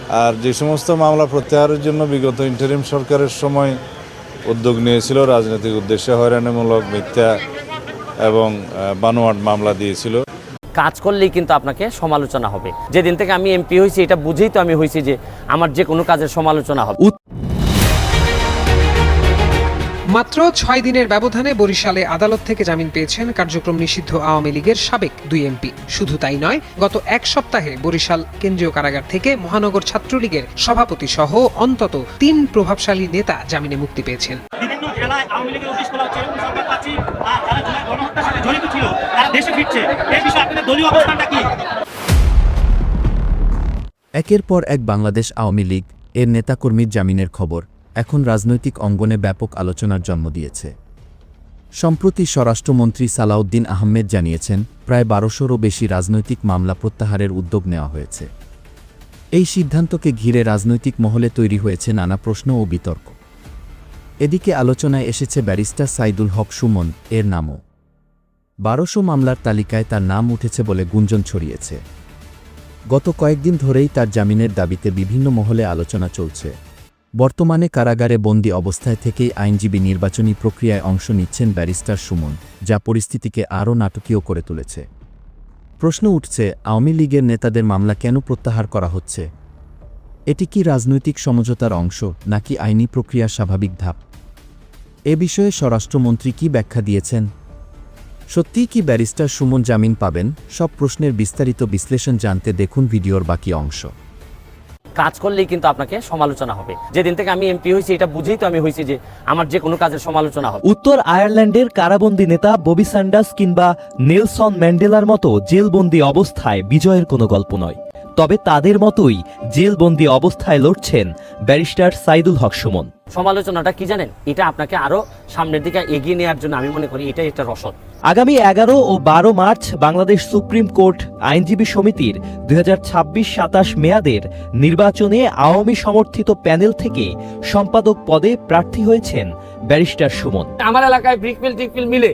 আর যে সমস্ত মামলা প্রত্যাহারের জন্য বিগত ইন্টারিম সরকারের সময় উদ্যোগ নিয়েছিল, রাজনৈতিক উদ্দেশ্যে হয়রানিমূলক, মিথ্যা এবং বানোয়াট মামলা দিয়েছিল। কাজ করলেই কিন্তু আপনাকে সমালোচনা হবে। যেদিন থেকে আমি এমপি হয়েছি এটা বুঝেই তো আমি হয়েছি যে আমার যে কোনো কাজের সমালোচনা হবে। মাত্র 6 দিনের ব্যবধানে বরিশালে আদালত থেকে জামিন পেয়েছেন কার্যক্রম নিষিদ্ধ আওয়ামী লীগের সাবেক 2 এমপি। শুধু তাই নয়, গত এক সপ্তাহে বরিশাল কেন্দ্রীয় কারাগার থেকে মহানগর ছাত্রলীগের সভাপতি সহ অন্তত 3 প্রভাবশালী নেতা জামিনে মুক্তি পেয়েছেন। একের পর এক বাংলাদেশ আওয়ামী লীগ এর নেতাকর্মীর জামিনের খবর এখন রাজনৈতিক অঙ্গনে ব্যাপক আলোচনার জন্ম দিয়েছে। সম্প্রতি স্বরাষ্ট্রমন্ত্রী সালাউদ্দিন আহমেদ জানিয়েছেন, প্রায় 1200-রও বেশি রাজনৈতিক মামলা প্রত্যাহারের উদ্যোগ নেওয়া হয়েছে। এই সিদ্ধান্তকে ঘিরে রাজনৈতিক মহলে তৈরি হয়েছে নানা প্রশ্ন ও বিতর্ক। এদিকে আলোচনায় এসেছে ব্যারিস্টার সাইদুল হক সুমন এর নামও। 1200 মামলার তালিকায় তার নাম উঠেছে বলে গুঞ্জন ছড়িয়েছে। গত কয়েকদিন ধরেই তার জামিনের দাবিতে বিভিন্ন মহলে আলোচনা চলছে। বর্তমানে কারাগারে বন্দী অবস্থায় থেকেই আইনজীবী নির্বাচনী প্রক্রিয়ায় অংশ নিচ্ছেন ব্যারিস্টার সুমন, যা পরিস্থিতিকে আরও নাটকীয় করে তুলেছে। প্রশ্ন উঠছে, আওয়ামী লীগের নেতাদের মামলা কেন প্রত্যাহার করা হচ্ছে? এটি কি রাজনৈতিক সমঝোতার অংশ, নাকি আইনি প্রক্রিয়ার স্বাভাবিক ধাপ? এ বিষয়ে স্বরাষ্ট্রমন্ত্রী কি ব্যাখ্যা দিয়েছেন? সত্যিই কি ব্যারিস্টার সুমন জামিন পাবেন? সব প্রশ্নের বিস্তারিত বিশ্লেষণ জানতে দেখুন ভিডিওর বাকি অংশ। কাজ করলেই কিন্তু আপনাকে সমালোচনা হবে। যেদিন থেকে আমি এমপি হয়েছি এটা বুঝেই তো আমি হয়েছি যে আমার যে কোনো কাজের সমালোচনা হবে। উত্তর আয়ারল্যান্ডের কারাবন্দী নেতা ববি স্যান্ডার্স কিংবা নেলসন ম্যান্ডেলার মতো জেলবন্দী অবস্থায় বিজয়ের কোনো গল্প নয়। তবে তাদের মতোই জেলবন্দী অবস্থায় লড়ছেন ব্যারিস্টার সাইদুল হক সুমন। সমালোচনাটা কি জানেন, এটা আপনাকে আরো সামনের দিকে এগিয়ে নেওয়ার জন্য আমি মনে করি এটাই একটা রসদ। আগামী 11 ও 12 মার্চ বাংলাদেশ সুপ্রিম কোর্ট আইনজীবী সমিতির 2026-27 মেয়াদের নির্বাচনে আওয়ামী সমর্থিত প্যানেল থেকে সম্পাদক পদে প্রার্থী হয়েছেন ব্যারিস্টার সুমন। আমার এলাকায় ব্রিকমিল টিকমিল মিলে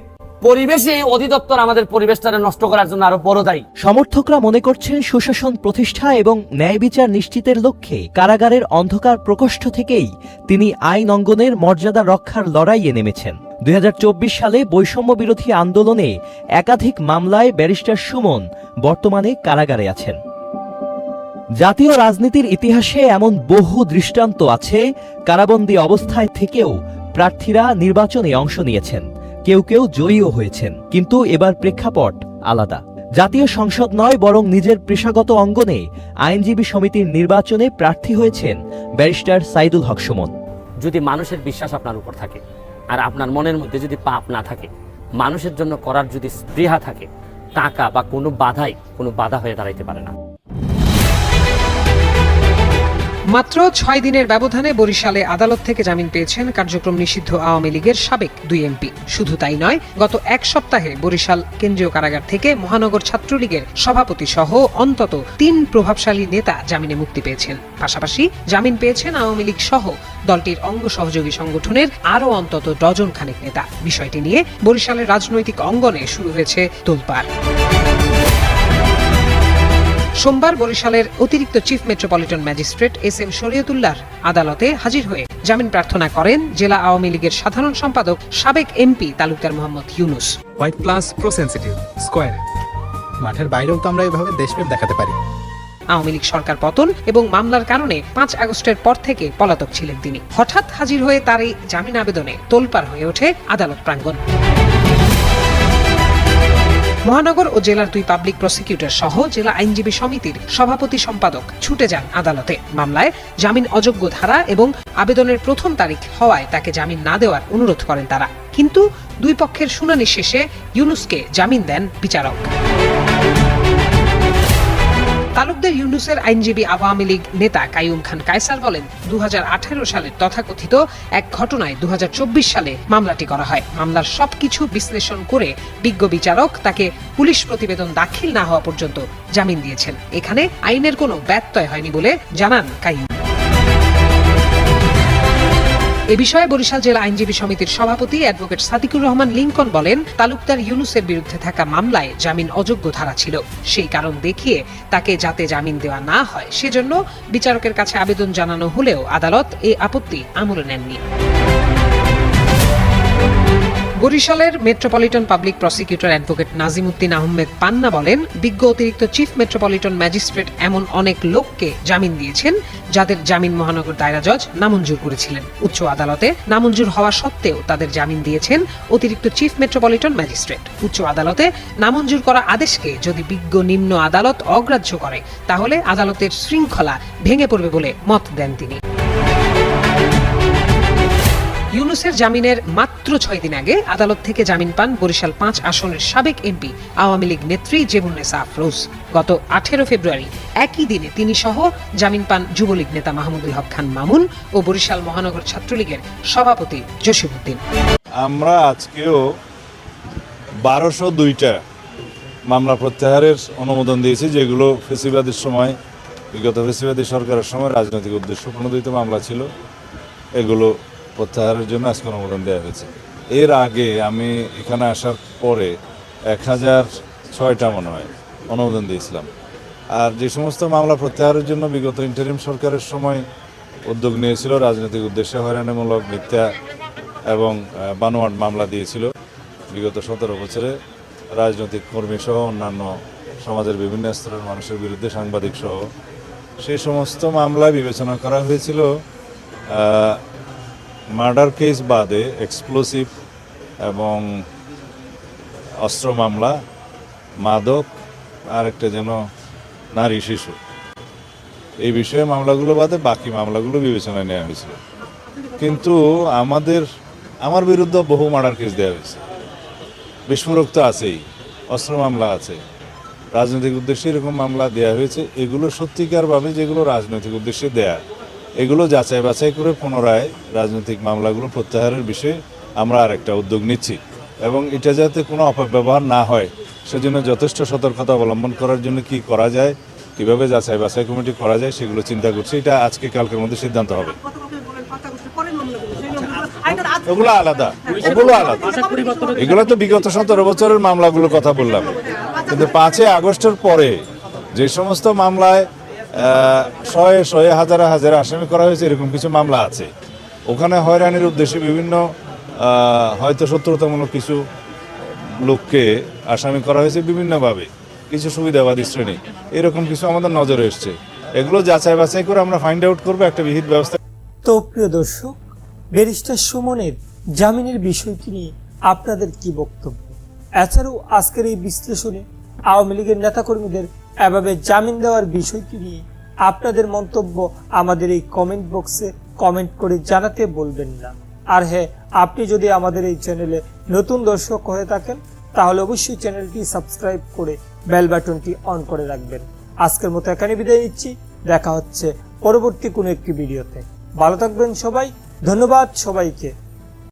পরিবেশে অধিদপ্তর আমাদের পরিবেশটাকে নষ্ট করার জন্য আরো বড় দায়ী। সমর্থকরা মনে করছেন সুশাসন প্রতিষ্ঠা এবং ন্যায় বিচার নিশ্চিতের লক্ষ্যে কারাগারের অন্ধকার প্রকোষ্ঠ থেকেই তিনি আইন অঙ্গনের মর্যাদা রক্ষার লড়াইয়ে নেমেছেন। 2024 সালে বৈষম্য বিরোধী আন্দোলনে একাধিক মামলায় ব্যারিস্টার সুমন বর্তমানে কারাগারে আছেন। জাতীয় রাজনীতির ইতিহাসে এমন বহু দৃষ্টান্ত আছে, কারাবন্দী অবস্থায় থেকেও প্রার্থীরা নির্বাচনে অংশ নিয়েছেন, কেউ কেউ জয়ীও হয়েছেন। কিন্তু এবার প্রেক্ষাপট আলাদা। জাতীয় সংসদ নয়, বরং নিজের পেশাগত অঙ্গনে আইনজীবী সমিতির নির্বাচনে প্রার্থী হয়েছেন ব্যারিস্টার সাইদুল হক সুমন। যদি মানুষের বিশ্বাস আপনার উপর থাকে আর আপনার মনের মধ্যে যদি পাপ না থাকে, মানুষের জন্য করার যদি স্পৃহা থাকে, টাকা বা কোনো বাধাই কোনো বাধা হয়ে দাঁড়াইতে পারে না। মাত্র 6 দিনের ব্যবধানে বরিশালে আদালত থেকে জামিন পেয়েছেন কার্যক্রম নিষিদ্ধ আওয়ামী লীগের সাবেক 2 এমপি। শুধু তাই নয়, গত এক সপ্তাহে বরিশাল কেন্দ্রীয় কারাগার থেকে মহানগর ছাত্রলীগের সভাপতি সহ অন্তত 3 প্রভাবশালী নেতা জামিনে মুক্তি পেয়েছেন। পাশাপাশি জামিন পেয়েছেন আওয়ামী লীগ সহ দলটির অঙ্গ সহযোগী সংগঠনের আরও অন্তত ডজন খানেক নেতা। বিষয়টি নিয়ে বরিশালের রাজনৈতিক অঙ্গনে শুরু হয়েছে তোলপাড়। সোমবার বরিশালের অতিরিক্ত চিফ মেট্রোপলিটন ম্যাজিস্ট্রেট SM শরীয়তুল্লাহর আদালতে হাজির হয়ে জামিন প্রার্থনা করেন জেলা আওয়ামী লীগের সাধারণ সম্পাদক সাবেক MP Talukdar Mohammad Yunus. White plus pro sensitive square মাঠের বাইরেও তো আমরা এভাবে দেশপ্রেম দেখাতে পারি। আওয়ামী লীগ সরকার পতন এবং মামলার কারণে 5 আগস্টের পর থেকে পলাতক ছিলেন তিনি। হঠাৎ হাজির হয়ে তার এই জামিন আবেদনে তোলপাড় হয়ে ওঠে আদালত প্রাঙ্গণ। মহানগর ও জেলার 2 পাবলিক প্রসিকিউটর সহ জেলা আইনজীবী সমিতির সভাপতি সম্পাদক ছুটে যান আদালতে। মামলায় জামিন অযোগ্য ধারা এবং আবেদনের প্রথম তারিখ হওয়ায় তাকে জামিন না দেওয়ার অনুরোধ করেন তারা। কিন্তু 2 পক্ষের শুনানি শেষে ইউনুসকে জামিন দেন বিচারক। তালুকদার ইউনুসের আইনজীবী আওয়ামী লীগ নেতা কাইয়ুম খান কায়সার বলেন, 2018 সালের তথাকথিত এক ঘটনায় 2024 সালে মামলাটি করা হয়। মামলার সবকিছু বিশ্লেষণ করে বিজ্ঞ বিচারক তাকে পুলিশ প্রতিবেদন দাখিল না হওয়া পর্যন্ত জামিন দিয়েছেন। এখানে আইনের কোনো ব্যত্যয় হয়নি বলে জানান কাইয়ুম। এ বিষয়ে বরিশাল জেলা আইনজীবী সমিতির সভাপতি অ্যাডভোকেট সাদিকুর রহমান লিংকন বলেন, তালুকদার ইউনুসের বিরুদ্ধে থাকা মামলায় জামিন অযোগ্য ধারা ছিল। সেই কারণ দেখিয়ে তাকে যাতে জামিন দেওয়া না হয় সেজন্য বিচারকের কাছে আবেদন জানানো হলেও আদালত এই আপত্তি আমলে নেননি। বরিশালের metropolitan public prosecutor advocate Nazim Uddin Ahmed Panna বলেন, বিজ্ঞ অতিরিক্ত চিফ মেট্রোপলিটন ম্যাজিস্ট্রেট এমন অনেক লোককে জামিন দিয়েছেন যাদের জামিন মহানগর দায়রা জজ নামঞ্জুর করেছিলেন। উচ্চ আদালতে নামঞ্জুর হওয়া সত্ত্বেও তাদের জামিন দিয়েছেন অতিরিক্ত চিফ মেট্রোপলিটন ম্যাজিস্ট্রেট। উচ্চ আদালতে নামঞ্জুর করা আদেশকে যদি বিজ্ঞ নিম্ন আদালত অগ্রাহ্য করে তাহলে আদালতের শৃঙ্খলা ভেঙে পড়বে বলে মত দেন তিনি। ইউনুসের জামিনের মাত্র 6 দিন আগে আদালত থেকে জামিন পান বরিশাল 5 আসনের সাবেক এমপি আওয়ামী লীগ নেত্রী জেবুন্নেসা আফরোজ। গত 18 ফেব্রুয়ারি একই দিনে তিনি সহ জামিন পান যুবলীগ নেতা মাহমুদুল হক খান মামুন ও বরিশাল মহানগর ছাত্রলীগের সভাপতি জসিমউদ্দিন। আমরা আজকেও 1202টা মামলা প্রত্যাহারের অনুমোদন দিয়েছি, যেগুলো ফেসিবাদের সময়, বিগত ফেসিবাদী সরকারের সময় রাজনৈতিক উদ্দেশ্য প্রণোদিত মামলা ছিল। এগুলো প্রত্যাহারের জন্য আজকে অনুমোদন দেওয়া হয়েছে। এর আগে আমি এখানে আসার পরে 1006টা মনে হয় অনুমোদন দিয়েছিলাম। আর যে সমস্ত মামলা প্রত্যাহারের জন্য বিগত ইন্টারিম সরকারের সময় উদ্যোগ নিয়েছিল, রাজনৈতিক উদ্দেশ্যে হয়রানিমূলক মিথ্যা এবং বানোয়াট মামলা দিয়েছিল, বিগত 17 বছরে রাজনৈতিক কর্মী সহ অন্যান্য সমাজের বিভিন্ন স্তরের মানুষের বিরুদ্ধে, সাংবাদিক সহ, সেই সমস্ত মামলা বিবেচনা করা হয়েছিল মার্ডার কেস বাদে এক্সপ্লোসিভ এবং অস্ত্র মামলা, মাদক, আর একটা যেন নারী শিশু, এই বিষয়ে মামলাগুলো বাদে বাকি মামলাগুলো বিবেচনায় নেওয়া হয়েছিল। কিন্তু আমার বিরুদ্ধে বহু মার্ডার কেস দেওয়া হয়েছে, বিস্ফোরক তো আছেই, অস্ত্র মামলা আছে, রাজনৈতিক উদ্দেশ্যে এরকম মামলা দেওয়া হয়েছে। এগুলো সত্যিকারভাবে যেগুলো রাজনৈতিক উদ্দেশ্যে দেয়া, এগুলো যাচাই বাছাই করে পুনরায় রাজনৈতিক মামলাগুলো প্রত্যাহারের বিষয়ে আমরা আরেকটা উদ্যোগ নিচ্ছি, এবং এটা যাতে কোনো অপব্যবহার না হয় সেজন্য যথেষ্ট সতর্কতা অবলম্বন করার জন্য কি করা যায়, কিভাবে যাচাই বাছাই কমিটি করা যায় সেগুলো চিন্তা করছি। এটা আজকে কালকের মধ্যে সিদ্ধান্ত হবে। এগুলো আলাদা, এগুলো তো বিগত 17 বছরের মামলাগুলোর কথা বললাম। কিন্তু 5 আগস্টের পরে যে সমস্ত মামলায় শয়ে হাজারে হাজারে আসামি করা হয়েছে, এরকম কিছু মামলা আছে। ওখানে হয়রানির উদ্দেশ্যে বিভিন্ন হয়তো শত্রুতামূলক কিছু লোককে আসামি করা হয়েছে বিভিন্নভাবে, কিছু সুবিধাবাদী শ্রেণী, এরকম কিছু আমাদের নজরে এসছে। এগুলো যাচাই বাছাই করে আমরা ফাইন্ড আউট করবো একটা বিহিত ব্যবস্থা। তো প্রিয় দর্শক, ব্যারিস্টার সুমনের জামিনের বিষয়টি নিয়ে আপনাদের কি বক্তব্য? এছাড়াও আজকের এই বিশ্লেষণে আওয়ামী লীগের নেতাকর্মীদের এভাবে জামিন দেওয়ার বিষয়টি নিয়ে আপনাদের মন্তব্য আমাদের এই কমেন্ট বক্সে কমেন্ট করে জানাতে বলবেন না। আর হ্যাঁ, আপনি যদি আমাদের এই চ্যানেলে নতুন দর্শক হয়ে থাকেন তাহলে অবশ্যই চ্যানেলটি সাবস্ক্রাইব করে বেল বাটনটি অন করে রাখবেন। আজকের মতো এখানে বিদায় নিচ্ছি, দেখা হচ্ছে পরবর্তী কোনো একটি ভিডিওতে। ভালো থাকবেন সবাই, ধন্যবাদ সবাইকে।